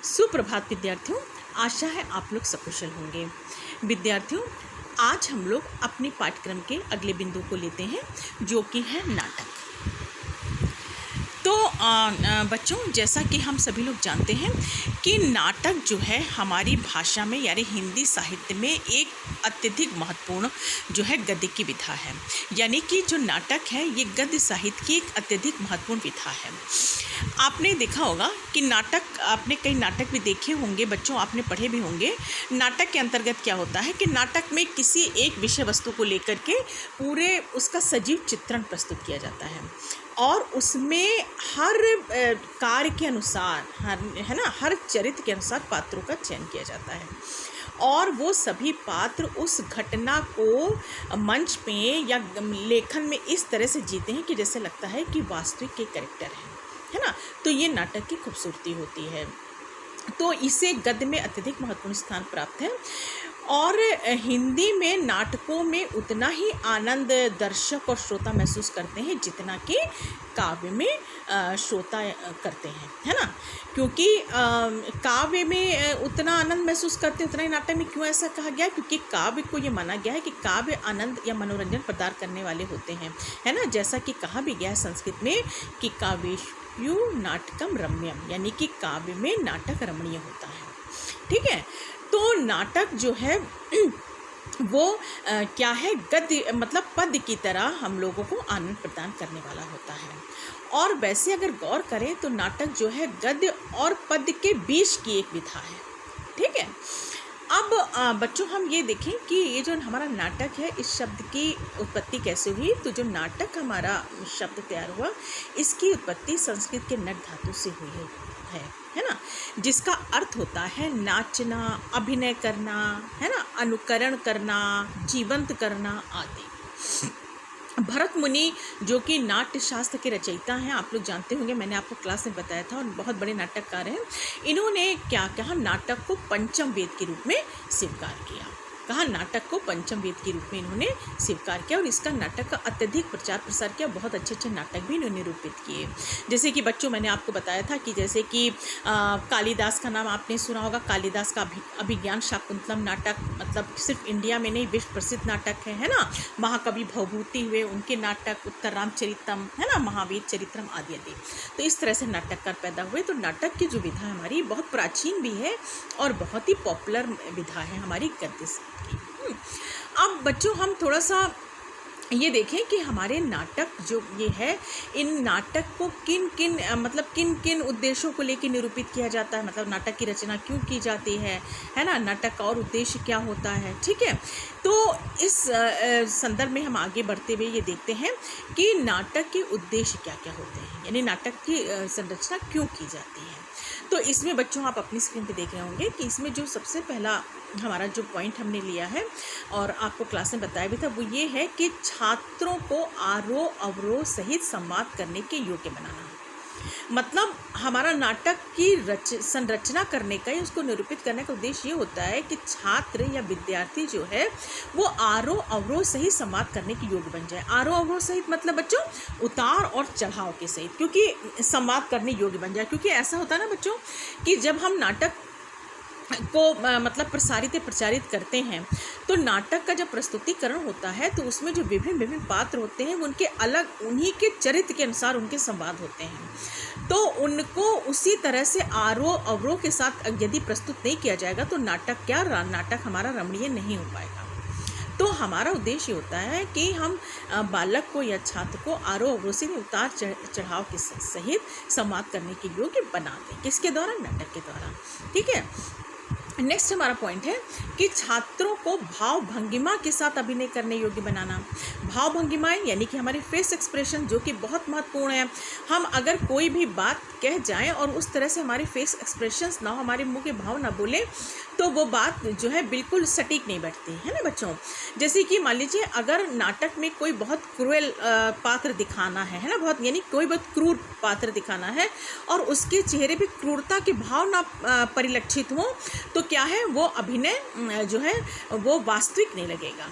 सुप्रभात विद्यार्थियों, आशा है आप लोग सकुशल होंगे। विद्यार्थियों, आज हम लोग अपने पाठ्यक्रम के अगले बिंदु को लेते हैं जो कि है नाटक। तो बच्चों, जैसा कि हम सभी लोग जानते हैं कि नाटक जो है हमारी भाषा में यानी हिंदी साहित्य में एक अत्यधिक महत्वपूर्ण जो है गद्य की विधा है। यानी कि जो नाटक है ये गद्य साहित्य की एक अत्यधिक महत्वपूर्ण विधा है। आपने देखा होगा कि नाटक, आपने कई नाटक भी देखे होंगे बच्चों, आपने पढ़े भी होंगे। नाटक के अंतर्गत क्या होता है कि नाटक में किसी एक विषय वस्तु को लेकर के पूरे उसका सजीव चित्रण प्रस्तुत किया जाता है और उसमें हर कार्य के अनुसार, हर चरित्र के अनुसार पात्रों का चयन किया जाता है और वो सभी पात्र उस घटना को मंच पे या लेखन में इस तरह से जीते हैं कि जैसे लगता है कि वास्तविक के कैरेक्टर है ना। तो ये नाटक की खूबसूरती होती है। तो इसे गद्य में अत्यधिक महत्वपूर्ण स्थान प्राप्त है और हिंदी में नाटकों में उतना ही आनंद दर्शक और श्रोता महसूस करते हैं जितना कि काव्य में श्रोता करते हैं, है ना। क्योंकि काव्य में उतना आनंद महसूस करते हैं उतना ही नाटक में। क्यों ऐसा कहा गया? क्योंकि काव्य को ये माना गया है कि काव्य आनंद या मनोरंजन प्रदान करने वाले होते हैं, है ना। जैसा कि कहा भी गया है संस्कृत में कि काव्येषु नाटकम रम्यम, यानी कि काव्य में नाटक रमणीय होता है। ठीक है। तो नाटक जो है वो क्या है, गद्य मतलब पद्य की तरह हम लोगों को आनंद प्रदान करने वाला होता है। और वैसे अगर गौर करें तो नाटक जो है गद्य और पद्य के बीच की एक विधा है। ठीक है। अब बच्चों हम ये देखें कि ये जो हमारा नाटक है इस शब्द की उत्पत्ति कैसे हुई। तो जो नाटक हमारा शब्द तैयार हुआ इसकी उत्पत्ति संस्कृत के नट धातु से हुई है ना, जिसका अर्थ होता है नाचना, अभिनय करना, है ना, अनुकरण करना, जीवंत करना आदि। भरत मुनि जो कि नाट्य शास्त्र के रचयिता हैं, आप लोग जानते होंगे, मैंने आपको क्लास में बताया था, और बहुत बड़े नाटककार हैं। इन्होंने क्या कहा, नाटक को पंचम वेद के रूप में स्वीकार किया। कहा नाटक को पंचम वेद के रूप में इन्होंने स्वीकार किया और इसका नाटक का अत्यधिक प्रचार प्रसार किया। बहुत अच्छे अच्छे नाटक भी इन्होंने निरूपित किए। जैसे कि बच्चों मैंने आपको बताया था कि जैसे कि कालिदास का नाम आपने सुना होगा। कालिदास का अभिज्ञान शाकुंतलम नाटक मतलब सिर्फ इंडिया में नहीं, विश्व प्रसिद्ध नाटक है ना। महाकवि भवभूति हुए, उनके नाटक उत्तर रामचरितम, है ना, महावीर चरित्रम आदि आदि। तो इस तरह से नाटककार पैदा हुए। तो नाटक की जो विधा हमारी बहुत प्राचीन भी है और बहुत ही पॉपुलर विधा है हमारी गद्य की। अब बच्चों हम थोड़ा सा ये देखें कि हमारे नाटक जो ये है, इन नाटक को किन किन उद्देश्यों को लेकर निरूपित किया जाता है, मतलब नाटक की रचना क्यों की जाती है ना, नाटक का और उद्देश्य क्या होता है। ठीक है। तो इस संदर्भ में हम आगे बढ़ते हुए ये देखते हैं कि नाटक के उद्देश्य क्या क्या होते हैं, यानी नाटक की संरचना क्यों की जाती है। तो इसमें बच्चों आप अपनी स्क्रीन पे देख रहे होंगे कि इसमें जो सबसे पहला हमारा जो पॉइंट हमने लिया है और आपको क्लास में बताया भी था, वो ये है कि छात्रों को आरोह अवरोह सहित संवाद करने के योग्य बनाना। मतलब हमारा नाटक की संरचना करने का, उसको निरूपित करने का उद्देश्य ये होता है कि छात्र या विद्यार्थी जो है वो आरोह अवरोह सहित संवाद करने के योग्य बन जाए। आरोह अवरोह सहित मतलब बच्चों उतार और चढ़ाव के सहित, क्योंकि संवाद करने योग्य बन जाए। क्योंकि ऐसा होता है ना बच्चों कि जब हम नाटक को मतलब प्रचारित करते हैं तो नाटक का जब प्रस्तुतिकरण होता है तो उसमें जो विभिन्न पात्र होते हैं उनके अलग, उन्हीं के चरित्र के अनुसार उनके संवाद होते हैं। तो उनको उसी तरह से आरोह अवरोह के साथ यदि प्रस्तुत नहीं किया जाएगा तो नाटक हमारा रमणीय नहीं हो पाएगा। तो हमारा उद्देश्य होता है कि हम बालक को या छात्र को आरोह अवरोह से उतार चढ़ाव के सहित संवाद करने के योग्य बना दें। किसके द्वारा? नाटक के द्वारा। ठीक है। नेक्स्ट हमारा पॉइंट है कि छात्रों को भाव भंगिमा के साथ अभिनय करने योग्य बनाना। भाव भंगिमाएं यानी कि हमारे फेस एक्सप्रेशन जो कि बहुत महत्वपूर्ण है। हम अगर कोई भी बात कह जाएं और उस तरह से हमारे फेस एक्सप्रेशंस ना हो, हमारे मुंह के भाव ना बोले, तो वो बात जो है बिल्कुल सटीक नहीं बैठती है ना बच्चों। जैसे कि मान लीजिए अगर नाटक में कोई बहुत क्रूएल पात्र दिखाना है ना, बहुत यानी कोई बहुत क्रूर पात्र दिखाना है और उसके चेहरे पे क्रूरता के भाव ना परिलक्षित हो, तो क्या है, वो अभिनय जो है वो वास्तविक नहीं लगेगा,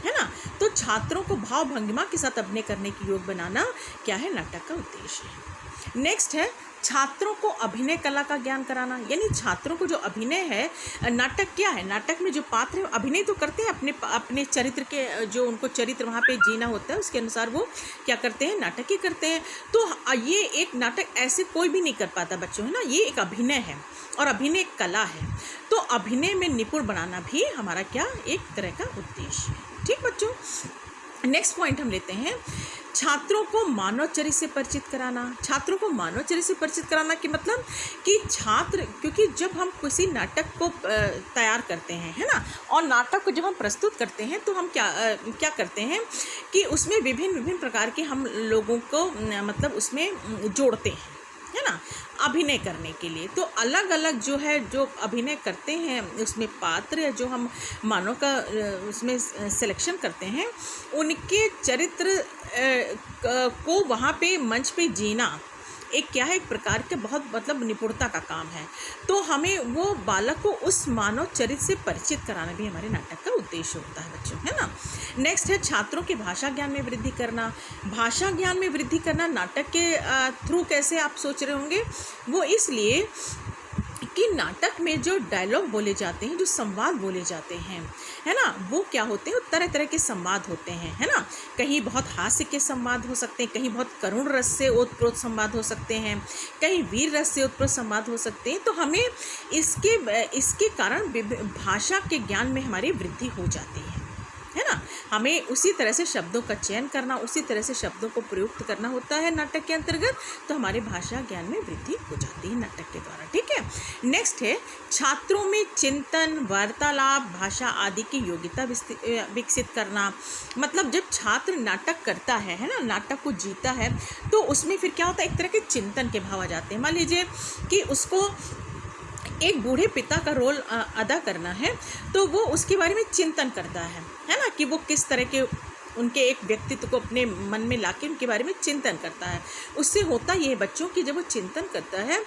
है ना। तो छात्रों को भाव भंगिमा के साथ अभिनय करने के योग्य बनाना क्या है, नाटक का उद्देश्य है। नेक्स्ट है छात्रों को अभिनय कला का ज्ञान कराना, यानी छात्रों को जो अभिनय है, नाटक क्या है, नाटक में जो पात्र है अभिनय तो करते हैं, अपने अपने चरित्र के जो उनको चरित्र वहाँ पे जीना होता है उसके अनुसार वो क्या करते हैं, नाटक ही करते हैं। तो ये एक नाटक ऐसे कोई भी नहीं कर पाता बच्चों, है ना, ये एक अभिनय है और अभिनय एक कला है। तो अभिनय में निपुण बनाना भी हमारा क्या एक तरह का उद्देश्य है। ठीक बच्चों, नेक्स्ट पॉइंट हम लेते हैं, छात्रों को मानव चरित्र से परिचित कराना। छात्रों को मानव चरित्र से परिचित कराना कि मतलब कि छात्र, क्योंकि जब हम किसी नाटक को तैयार करते हैं, है ना, और नाटक को जब हम प्रस्तुत करते हैं तो हम क्या करते हैं कि उसमें विभिन्न प्रकार के हम लोगों को मतलब उसमें जोड़ते हैं, है ना, अभिनय करने के लिए। तो अलग अलग जो है जो अभिनय करते हैं उसमें पात्र या जो हम मानव का उसमें सिलेक्शन करते हैं, उनके चरित्र को वहाँ पे मंच पे जीना एक क्या है, एक प्रकार के बहुत मतलब निपुणता का काम है। तो हमें वो बालक को उस मानव चरित्र से परिचित कराना भी हमारे नाटक का उद्देश्य होता है बच्चों, है ना। नेक्स्ट है छात्रों के भाषा ज्ञान में वृद्धि करना। भाषा ज्ञान में वृद्धि करना नाटक के थ्रू कैसे, आप सोच रहे होंगे, वो इसलिए कि नाटक में जो डायलॉग बोले जाते हैं, जो संवाद बोले जाते हैं, है ना, वो क्या होते हैं, तरह तरह के संवाद होते हैं, है ना। कहीं बहुत हास्य के संवाद हो सकते हैं, कहीं बहुत करुण रस से ओतप्रोत संवाद हो सकते हैं, कहीं वीर रस से ओतप्रोत संवाद हो सकते हैं। तो हमें इसके कारण भाषा के ज्ञान में हमारी वृद्धि हो जाती है ना। हमें उसी तरह से शब्दों का चयन करना, उसी तरह से शब्दों को प्रयुक्त करना होता है नाटक के अंतर्गत। तो हमारे भाषा ज्ञान में वृद्धि हो जाती है नाटक के द्वारा। ठीक है, नेक्स्ट है छात्रों में चिंतन, वार्तालाप, भाषा आदि की योग्यता विकसित करना। मतलब जब छात्र नाटक करता है ना, नाटक को जीता है, तो उसमें फिर क्या होता है, एक तरह के चिंतन के भाव आ जाते हैं। मान लीजिए कि उसको एक बूढ़े पिता का रोल अदा करना है, तो वो उसके बारे में चिंतन करता है ना, कि वो किस तरह के उनके एक व्यक्तित्व को अपने मन में लाके उनके बारे में चिंतन करता है। उससे होता ये है बच्चों कि जब वो चिंतन करता है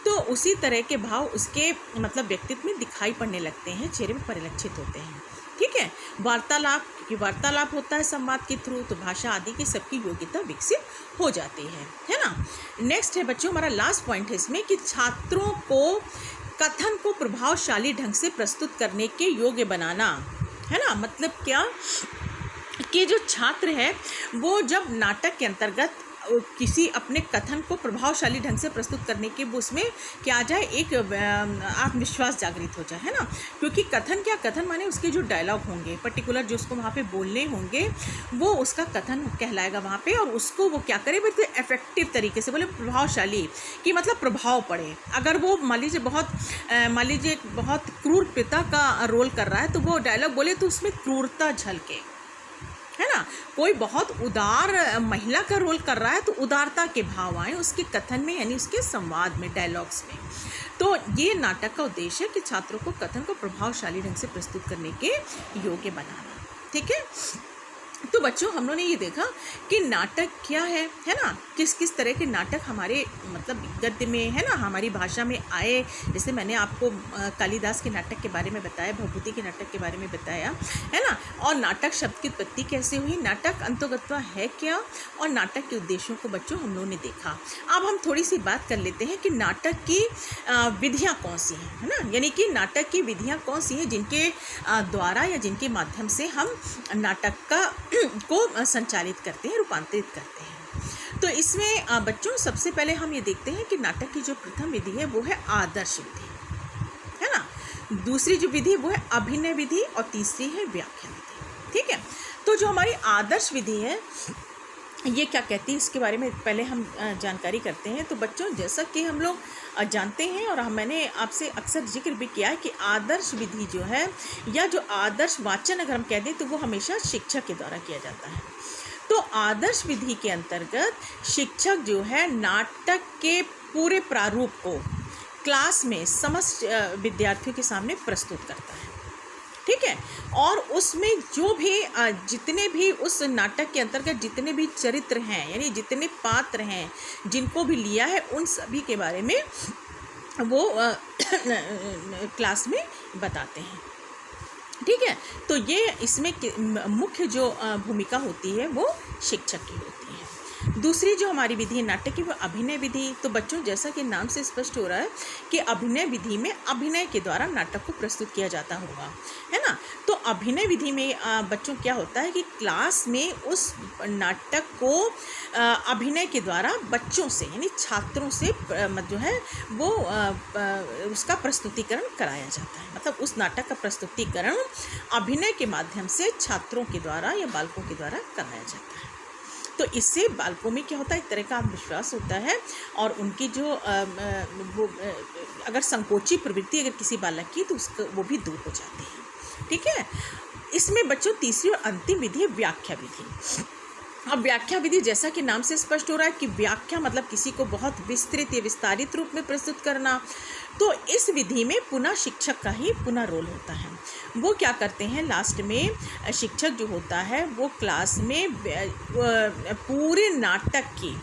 तो उसी तरह के भाव उसके मतलब व्यक्तित्व में दिखाई पड़ने लगते हैं, चेहरे में परिलक्षित होते हैं। ठीक है, वार्तालाप, क्योंकि वार्तालाप होता है संवाद के थ्रू, तो भाषा आदि की सबकी योग्यता विकसित हो जाती है ना। नेक्स्ट है बच्चों हमारा लास्ट पॉइंट है इसमें कि छात्रों को कथन को प्रभावशाली ढंग से प्रस्तुत करने के योग्य बनाना, है ना। मतलब क्या कि जो छात्र है वो जब नाटक के अंतर्गत किसी अपने कथन को प्रभावशाली ढंग से प्रस्तुत करने के वो उसमें क्या आ जाए, एक आत्मविश्वास जागृत हो जाए, है ना। क्योंकि कथन माने उसके जो डायलॉग होंगे पर्टिकुलर जो उसको वहाँ पे बोलने होंगे, वो उसका कथन कहलाएगा वहाँ पे, और उसको वो क्या करे बिल्कुल इफेक्टिव तरीके से बोले, प्रभावशाली कि मतलब प्रभाव पड़े। अगर वो मान लीजिए बहुत क्रूर पिता का रोल कर रहा है, तो वो डायलॉग बोले तो उसमें क्रूरता झलके, है ना। कोई बहुत उदार महिला का रोल कर रहा है तो उदारता के भाव आए उसके कथन में, यानी उसके संवाद में, डायलॉग्स में। तो ये नाटक का उद्देश्य है कि छात्रों को कथन को प्रभावशाली ढंग से प्रस्तुत करने के योग्य बनाना। ठीक है, तो बच्चों हम लोगों ने ये देखा कि नाटक क्या है ना, किस किस तरह के नाटक हमारे मतलब गद्य में, है ना, हमारी भाषा में आए। जैसे मैंने आपको कालिदास के नाटक के बारे में बताया, भभूति के नाटक के बारे में बताया, है ना। और नाटक शब्द की उत्पत्ति कैसे हुई, नाटक अंतोगत्वा है क्या, और नाटक के उद्देश्यों को बच्चों हम लोगों ने देखा। अब हम थोड़ी सी बात कर लेते हैं कि नाटक की विधियाँ कौन सी हैं, है ना, यानी कि नाटक की विधियाँ कौन सी हैं जिनके द्वारा या जिनके माध्यम से हम नाटक को संचालित करते हैं, रूपांतरित करते हैं। तो इसमें बच्चों सबसे पहले हम ये देखते हैं कि नाटक की जो प्रथम विधि है वो है आदर्श विधि, है ना। दूसरी जो विधि वो है अभिनय विधि, और तीसरी है व्याख्या विधि। ठीक है, तो जो हमारी आदर्श विधि है ये क्या कहती है इसके बारे में पहले हम जानकारी करते हैं। तो बच्चों जैसा कि हम लोग जानते हैं और मैंने आपसे अक्सर जिक्र भी किया है कि आदर्श विधि जो है या जो आदर्श वाचन अगर हम कह दें तो वो हमेशा शिक्षक के द्वारा किया जाता है। तो आदर्श विधि के अंतर्गत शिक्षक जो है नाटक के पूरे प्रारूप को क्लास में समस्त विद्यार्थियों के सामने प्रस्तुत करता है। ठीक है, और उसमें जो भी जितने भी उस नाटक के अंतर्गत जितने भी चरित्र हैं, यानी जितने पात्र हैं जिनको भी लिया है, उन सभी के बारे में वो क्लास में बताते हैं। ठीक है, तो ये इसमें मुख्य जो भूमिका होती है वो शिक्षक की होती है। दूसरी जो हमारी विधि है नाटक की वो अभिनय विधि। तो बच्चों जैसा कि नाम से स्पष्ट हो रहा है कि अभिनय विधि में अभिनय के द्वारा नाटक को प्रस्तुत किया जाता होगा, है ना। तो अभिनय विधि में बच्चों क्या होता है कि क्लास में उस नाटक को अभिनय के द्वारा बच्चों से यानी छात्रों से जो है वो उसका प्रस्तुतिकरण कराया जाता है। मतलब उस नाटक का प्रस्तुतिकरण अभिनय के माध्यम से छात्रों के द्वारा या बालकों के द्वारा कराया जाता है। तो इससे बालकों में क्या होता है, एक तरह का आत्मविश्वास होता है और उनकी जो वो अगर संकोची प्रवृत्ति अगर किसी बालक की तो उसका वो भी दूर हो जाती है। ठीक है। इसमें बच्चों तीसरी और अंतिम विधि है व्याख्या विधि। अब व्याख्या विधि जैसा कि नाम से स्पष्ट हो रहा है कि व्याख्या मतलब किसी को बहुत विस्तृत या विस्तारित रूप में प्रस्तुत करना। तो इस विधि में पुनः शिक्षक का ही पुनः रोल होता है। वो क्या करते हैं, लास्ट में शिक्षक जो होता है वो क्लास में पूरे नाटक की,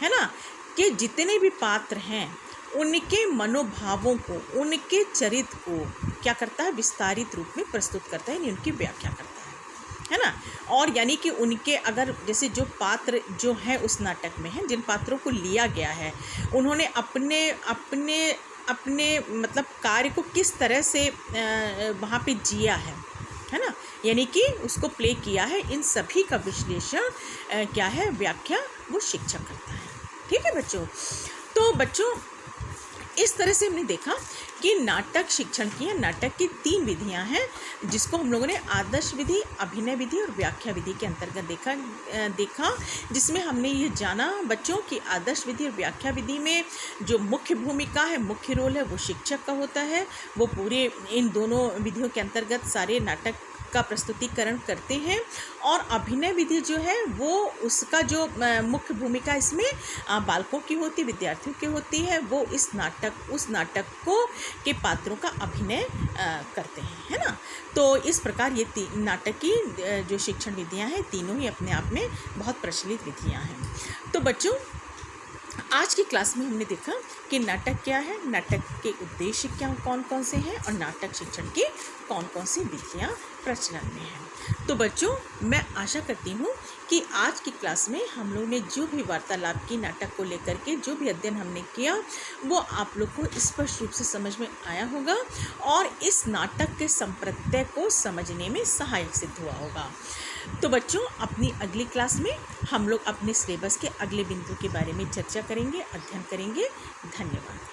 है ना, कि जितने भी पात्र हैं उनके मनोभावों को, उनके चरित्र को क्या करता है, विस्तारित रूप में प्रस्तुत करता है, यानी उनकी व्याख्या करता है ना। और यानी कि उनके अगर जैसे जो पात्र जो हैं उस नाटक में हैं, जिन पात्रों को लिया गया है, उन्होंने अपने अपने अपने मतलब कार्य को किस तरह से वहाँ पे जिया है ना, यानी कि उसको प्ले किया है, इन सभी का विश्लेषण क्या है, व्याख्या वो शिक्षक करता है। ठीक है बच्चों। तो बच्चों इस तरह से हमने देखा कि नाटक शिक्षण की है, नाटक की 3 विधियां हैं जिसको हम लोगों ने आदर्श विधि, अभिनय विधि और व्याख्या विधि के अंतर्गत देखा जिसमें हमने ये जाना बच्चों कि आदर्श विधि और व्याख्या विधि में जो मुख्य भूमिका है, मुख्य रोल है वो शिक्षक का होता है। वो पूरे इन दोनों विधियों के अंतर्गत सारे नाटक का प्रस्तुतिकरण करते हैं। और अभिनय विधि जो है वो उसका जो मुख्य भूमिका इसमें बालकों की होती, विद्यार्थियों की होती है। वो उस नाटक को के पात्रों का अभिनय करते हैं, है ना। तो इस प्रकार ये नाटक की जो शिक्षण विधियां हैं तीनों ही अपने आप में बहुत प्रचलित विधियां हैं। तो बच्चों आज की क्लास में हमने देखा कि नाटक क्या है, नाटक के उद्देश्य क्या कौन कौन से हैं और नाटक शिक्षण की कौन कौन सी विधियाँ प्रचलन में हैं। तो बच्चों मैं आशा करती हूँ कि आज की क्लास में हम लोग ने जो भी वार्तालाप की नाटक को लेकर के जो भी अध्ययन हमने किया वो आप लोग को स्पष्ट रूप से समझ में आया होगा और इस नाटक के संप्रत्यय को समझने में सहायक सिद्ध हुआ होगा। तो बच्चों अपनी अगली क्लास में हम लोग अपने सिलेबस के अगले बिंदु के बारे में चर्चा करेंगे, अध्ययन करेंगे। धन्यवाद।